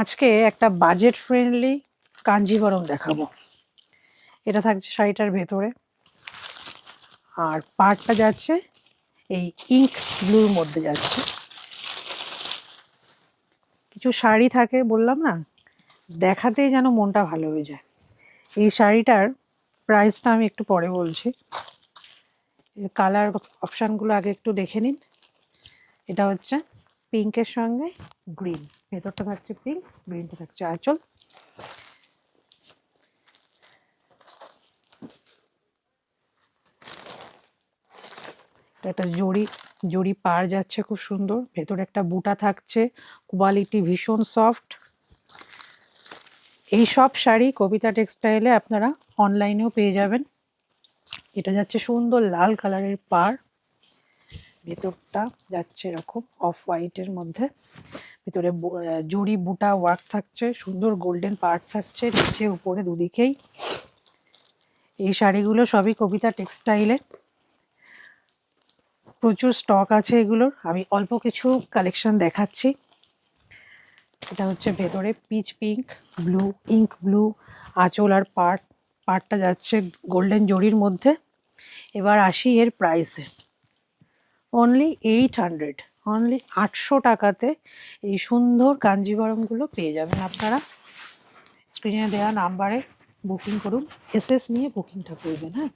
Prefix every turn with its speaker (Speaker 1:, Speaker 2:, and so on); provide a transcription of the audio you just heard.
Speaker 1: আজকে একটা budget friendly Kanjivaram দেখাবো। এটা থাকছে শাড়িটার ভেতরে, আর পাড়টা যাচ্ছে এই ইঙ্ক ব্লুর মধ্যে যাচ্ছে। কিছু শাড়ি থাকে বললাম না, দেখাতেই যেন মনটা ভালো হয়ে যায়। এই শাড়িটার প্রাইসটা আমি একটু পরে বলছি। কালার অপশানগুলো আগে একটু দেখে নিন। এটা হচ্ছে পিঙ্কের সঙ্গে গ্রিন, ভেতরটা থাকছে পিঙ্ক, গ্রিনটা থাকছে আঁচল। একটা জড়ি পার যাচ্ছে, খুব সুন্দর। ভেতরে একটা বুটা থাকছে, কোয়ালিটি ভীষণ সফট। এই সব শাড়ি কবিতা টেক্সটাইলে আপনারা অনলাইনেও পেয়ে যাবেন। এটা যাচ্ছে সুন্দর লাল কালারের পার, ভেতরটা যাচ্ছে এরকম অফ হোয়াইটের মধ্যে। ভেতরে জড়ি বুটা ওয়ার্ক থাকছে, সুন্দর গোল্ডেন পার্ট থাকছে নিচে উপরে দুদিকেই। এই শাড়িগুলো সবই কবিতা টেক্সটাইলে, প্রচুর স্টক আছে এগুলোর। আমি অল্প কিছু কালেকশন দেখাচ্ছি। এটা হচ্ছে ভেতরে pitch pink, blue, ink blue আঁচল, আর পার্টটা যাচ্ছে গোল্ডেন জরির মধ্যে। এবার আসি এর প্রাইসে। অনলি 800, অনলি 800 টাকাতে এই সুন্দর কাঞ্জিভরমগুলো পেয়ে যাবেন আপনারা। স্ক্রিনে দেওয়া নাম্বারে বুকিং করুন, এসএস নিয়ে বুকিংটা করবেন। হ্যাঁ,